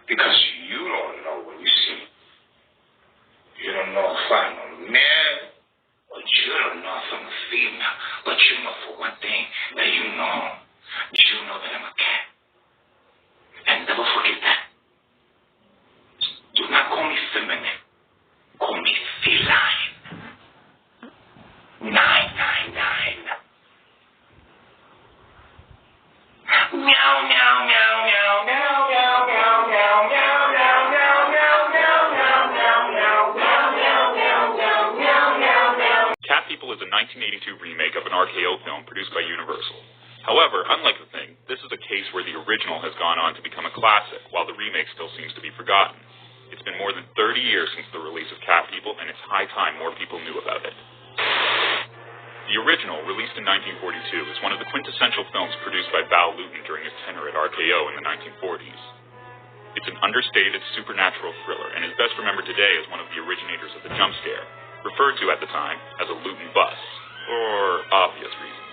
Because you don't know what you see. You don't know from a man, or you don't know from a female. But you know for one thing that you know that I'm a cat. And never forget that. Do not call me feminine. Call me feline. 999. Meow, meow, meow, meow, meow, meow, meow, meow, meow, meow, meow, meow, meow, meow, meow, meow, meow. Cat People is a 1982 remake of an RKO film produced by Universal. However, unlike The Thing, this is a case where the original has gone on to become a classic, while the remake still seems to be forgotten. It's been more than 30 years since the release of Cat People, and it's high time more people knew about it. The original, released in 1942, is one of the quintessential films produced by Val Lewton during his tenure at RKO in the 1940s. It's an understated supernatural thriller, and is best remembered today as one of the originators of the jump scare, referred to at the time as a Lewton bust, for obvious reasons.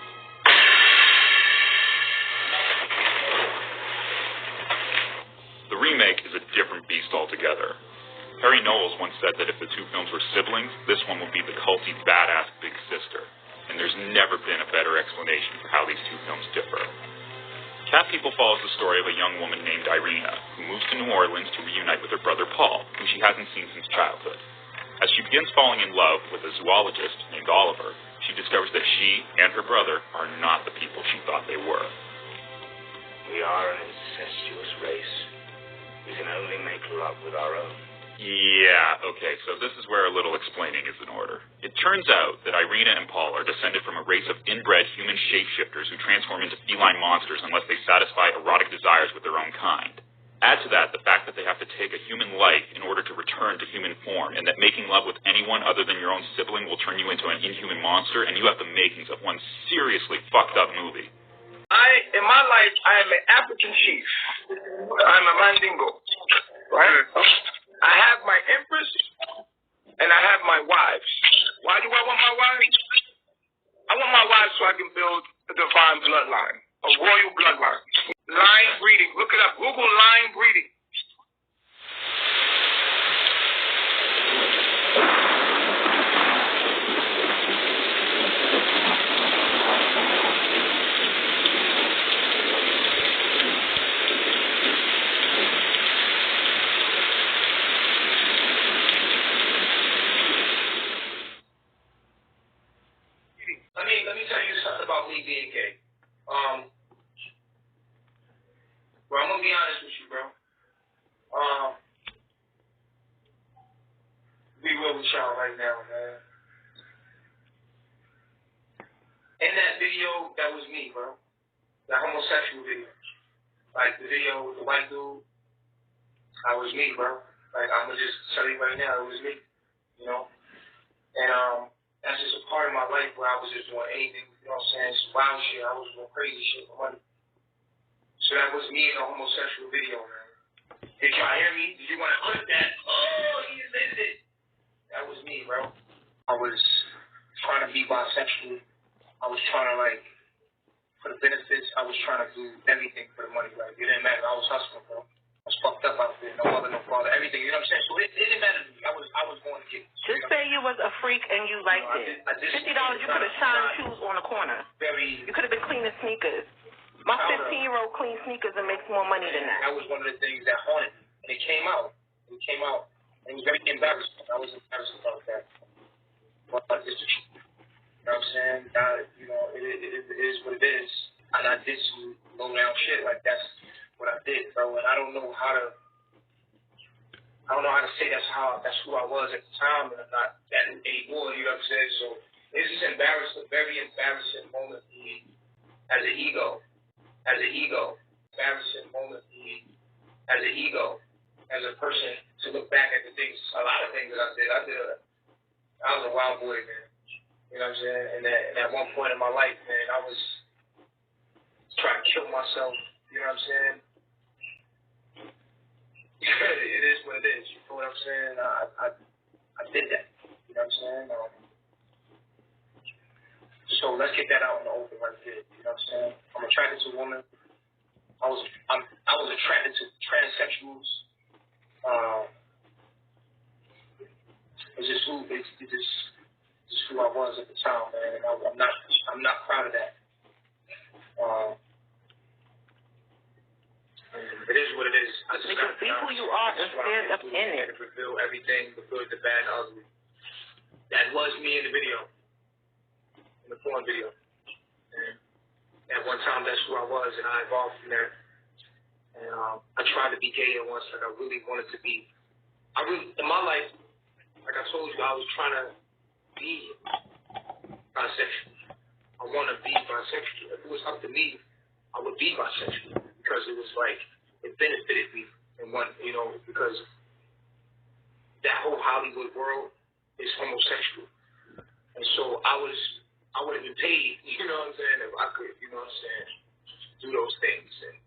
The remake is a different beast altogether. Harry Knowles once said that if the two films were siblings, this one would be the culty badass big sister, and there's never been a better explanation for how these two films differ. Cat People follows the story of a young woman named Irina, who moves to New Orleans to reunite with her brother Paul, whom she hasn't seen since childhood. As she begins falling in love with a zoologist named Oliver, she discovers that she and her brother are not the people she thought they were. We are an incestuous race. We can only make love with our own. Yeah, okay, so this is where a little explaining is in order. It turns out that Irina and Paul are descended from a race of inbred human shapeshifters who transform into feline monsters unless they satisfy erotic desires with their own kind. Add to that the fact that they have to take a human life in order to return to human form, and that making love with anyone other than your own sibling will turn you into an inhuman monster, and you have the makings of one seriously fucked up movie. In my life, I am an African chief. I'm a Mandingo, right? I have my empress, and I have my wives. Why do I want my wives? I want my wives so I can build a divine bloodline, a royal bloodline. Line breeding. Look it up. Google line breeding. Let me tell you something about me being gay. Bro, I'm gonna be honest with you, bro. Be real with y'all right now, man. In that video, that was me, bro. The homosexual video. Like the video with the white dude, that was me, bro. Like, I'm gonna just tell you right now, it was me. You know? And that's just a part of my life where I was just doing anything, you know what I'm saying? Some wild shit. I was doing crazy shit for money. So that was me in a homosexual video, man. Did y'all hear me? Did you want to clip that? Oh, he admitted it. That was me, bro. I was trying to be bisexual. I was trying to, like, for the benefits, I was trying to do everything for the money, right? It didn't matter. I was hustling, bro. I was fucked up out there. No mother, no father, everything. You know what I'm saying? So it didn't matter to me. I was going to get it. Just say you was a freak and you liked it. $50, you could have shined shoes on the corner. You could have been cleaning sneakers. My 15-year-old cleans sneakers and makes more money than that. That was one of the things that haunted me. And it came out. And it was very embarrassing. I was embarrassed about that. But it's the truth. You know what I'm saying? It is what it is. And I did some low-down shit. Like, that's what I did, bro. And I don't know how to say that's who I was at the time, and I'm not that anymore, you know what I'm saying? So it's just a very embarrassing moment for me as an ego. Embarrassing moment for me as an ego, as a person, to look back at a lot of things that I did. I was a wild boy, man. You know what I'm saying? And at one point in my life, man, I was trying to kill myself. You know what I'm saying? It is what it is. You know what I'm saying? I did that. You know what I'm saying? So let's get that out in the open right there. You know what I'm saying? I'm attracted to women. I was attracted to transsexuals. basically just who I was at the time, man. And I'm not proud of that. It is what it is. I just because be who you are and stand up in it. And reveal everything, the good, the bad, the ugly. That was me in the video, in the porn video. And at one time, that's who I was, and I evolved from there. And I tried to be gay at once, like I really wanted to be. In my life, like I told you, I was trying to be bisexual. I want to be bisexual. If it was up to me, I would be bisexual because it was like, it benefited me in one, because that whole Hollywood world is homosexual. And so I would have been paid, if I could, do those things. And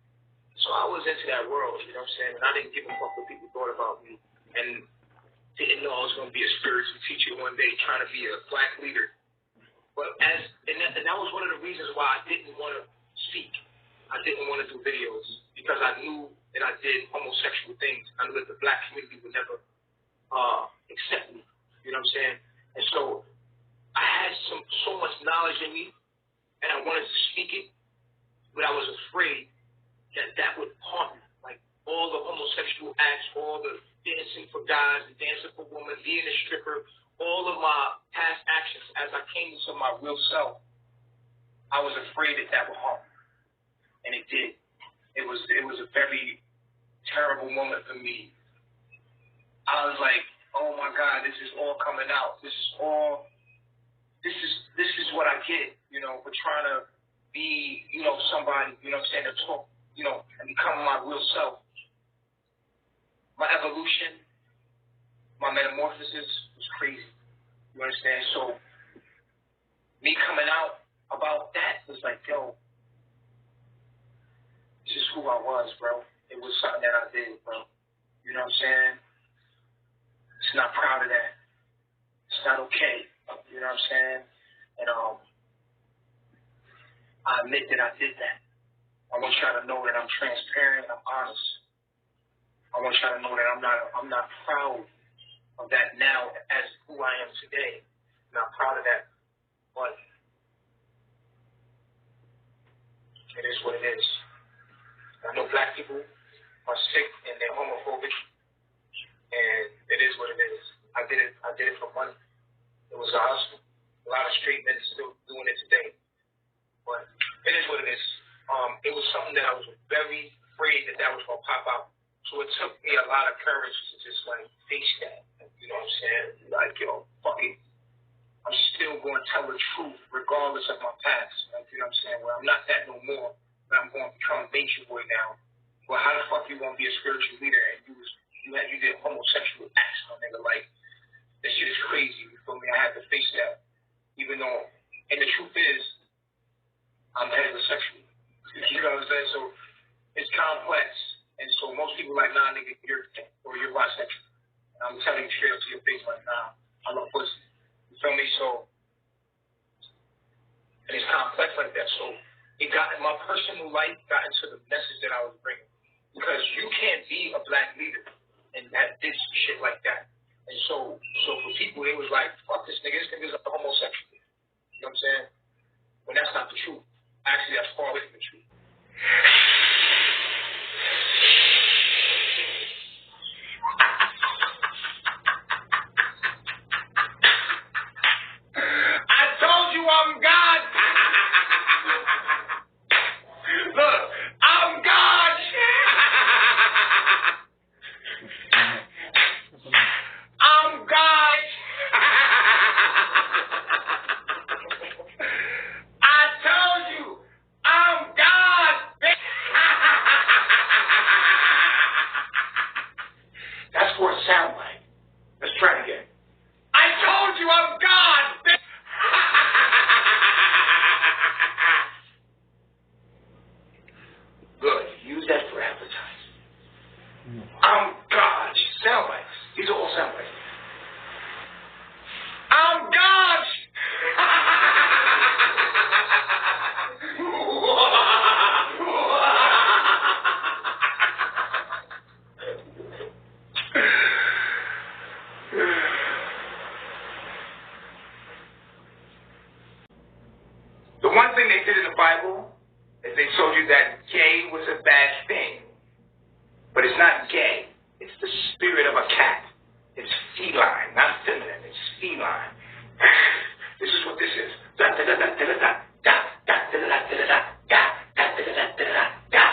so I was into that world, and I didn't give a fuck what people thought about me. And didn't know I was going to be a spiritual teacher one day, trying to be a black leader. But that was one of the reasons why I didn't want to speak. I didn't want to do videos because I knew that I did homosexual things. I knew that the black community would never accept me. You know what I'm saying? And so I had so much knowledge in me, and I wanted to speak it, but I was afraid that would haunt me. Like all the homosexual acts, all the dancing for guys and dancing for women, being a stripper, all of my past actions as I came into my real self, I was afraid that would haunt me. And it did. It was a very terrible moment for me. I was like, oh my God, this is all coming out. This is what I get, for trying to be, somebody, to talk, and become my real self. My evolution, my metamorphosis was crazy. You understand? So me coming out about that was like, yo, this is who I was, bro. It was something that I did, bro. You know what I'm saying? It's not proud of that. It's not okay. You know what I'm saying? And I admit that I did that. I want y'all to know that I'm transparent and I'm honest. I want y'all to know that I'm not proud of that now as who I am today. I'm not proud of that. But it is what it is. I know black people are sick and they're homophobic, and it is what it is. I did it for money. It was a hustle. A lot of straight men still doing it today, but it is what it is. It was something that I was very afraid that was gonna pop out. So it took me a lot of courage to just like face that. You know what I'm saying? Like, fuck it. I'm still going to tell the truth regardless of my past. Like, you know what I'm saying? Well, I'm not that no more. But I'm going to become a nature boy now. Well, how the fuck you going to be a spiritual leader and you did homosexual acts, my nigga? Like, this shit is crazy. You feel me? I had to face that. Even though, and the truth is, I'm heterosexual. You know what I'm saying? So it's complex. And so most people are like, nah, nigga, you're bisexual. And I'm telling you straight up to your face, like, nah, I love pussy. You feel me? So, and it's complex like that. So, my personal life got into the message that I was bringing. Because you can't be a black leader and did some shit like that. And so for people, it was like, fuck this nigga's a homosexual. You know what I'm saying? When that's not the truth. Actually, that's far away from the truth. I told you I'm God. Look, I'm God. I'm God. I told you I'm God. That's what it sounds like. Let's try it again. I told you I'm God. Good. Use that for advertising. I'm God. Sound bites. These are all sound bites. I'm God. not gay. It's the spirit of a cat. It's feline, not feminine. It's feline. This is what this is. Da da da da da da da da da da da da da da da da da da da.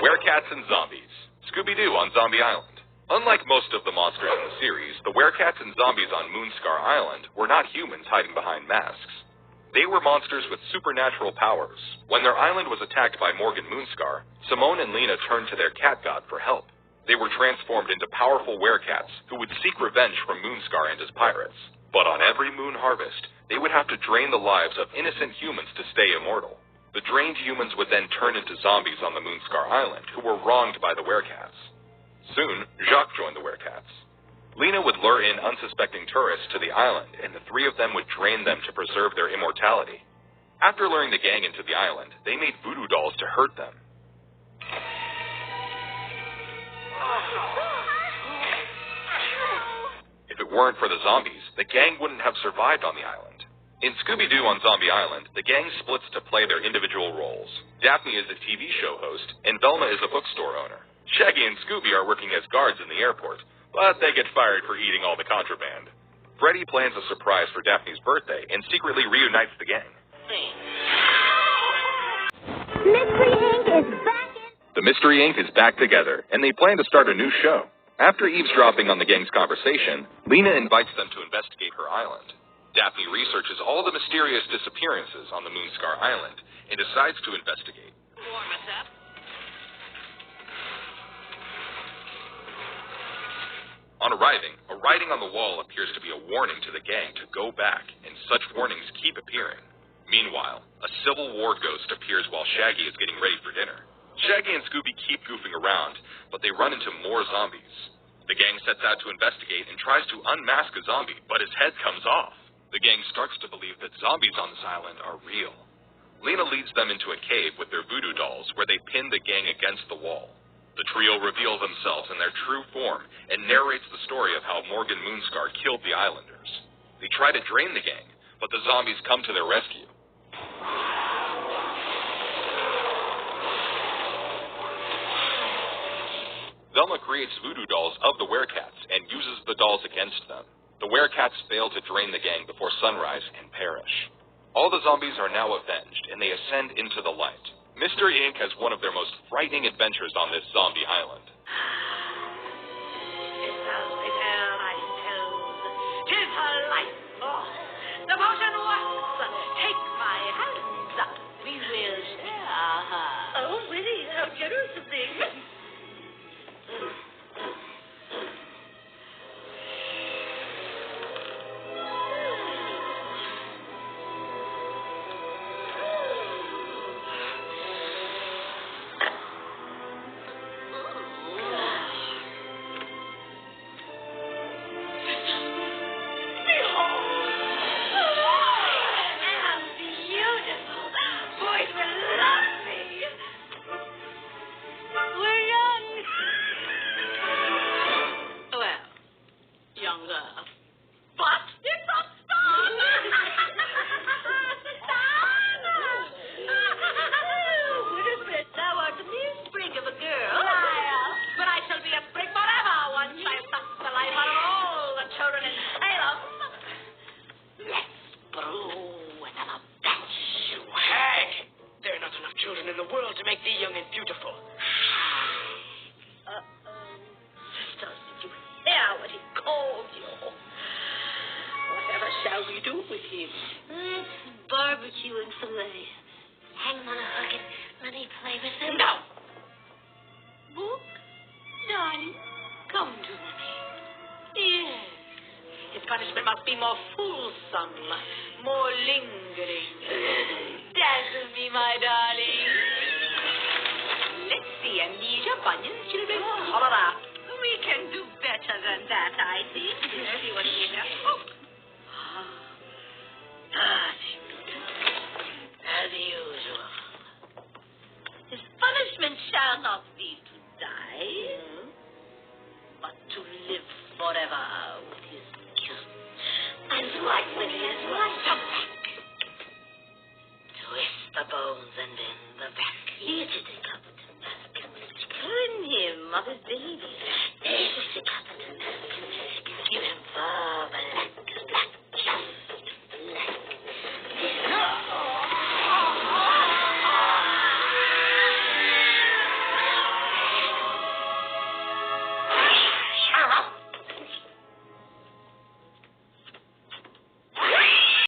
Werecats and Zombies. Scooby-Doo on Zombie Island. Unlike most of the monsters in the series, the werecats and zombies on Moonscar Island were not humans hiding behind masks. They were monsters with supernatural powers. When their island was attacked by Morgan Moonscar, Simone and Lena turned to their cat god for help. They were transformed into powerful werecats who would seek revenge from Moonscar and his pirates. But on every moon harvest, they would have to drain the lives of innocent humans to stay immortal. The drained humans would then turn into zombies on the Moonscar Island, who were wronged by the werecats. Soon, Jacques joined the werecats. Lena would lure in unsuspecting tourists to the island, and the three of them would drain them to preserve their immortality. After luring the gang into the island, they made voodoo dolls to hurt them. If it weren't for the zombies, the gang wouldn't have survived on the island. In Scooby-Doo on Zombie Island, the gang splits to play their individual roles. Daphne is a TV show host, and Velma is a bookstore owner. Shaggy and Scooby are working as guards in the airport, but they get fired for eating all the contraband. Freddy plans a surprise for Daphne's birthday and secretly reunites the gang. Mystery Inc. is back The Mystery Inc. is back together, and they plan to start a new show. After eavesdropping on the gang's conversation, Lena invites them to investigate her island. Daphne researches all the mysterious disappearances on the Moonscar Island and decides to investigate. Warm us up. On arriving, a writing on the wall appears to be a warning to the gang to go back, and such warnings keep appearing. Meanwhile, a Civil War ghost appears while Shaggy is getting ready for dinner. Shaggy and Scooby keep goofing around, but they run into more zombies. The gang sets out to investigate and tries to unmask a zombie, but his head comes off. The gang starts to believe that zombies on this island are real. Lena leads them into a cave with their voodoo dolls, where they pin the gang against the wall. The trio reveal themselves in their true form and narrates the story of how Morgan Moonscar killed the islanders. They try to drain the gang, but the zombies come to their rescue. Velma creates voodoo dolls of the werecats and uses the dolls against them. The werecats fail to drain the gang before sunrise and perish. All the zombies are now avenged, and they ascend into the light. Mystery Inc. has one of their most frightening adventures on this zombie island. It's only her, I suppose. 'Tis her life force. The motion works. Take my hands. We will share her. Oh, Winnie, how generous of thee. like Lydia's right. Come back. Twist the bones and then the back. Here to take up the task. Turn him of his baby.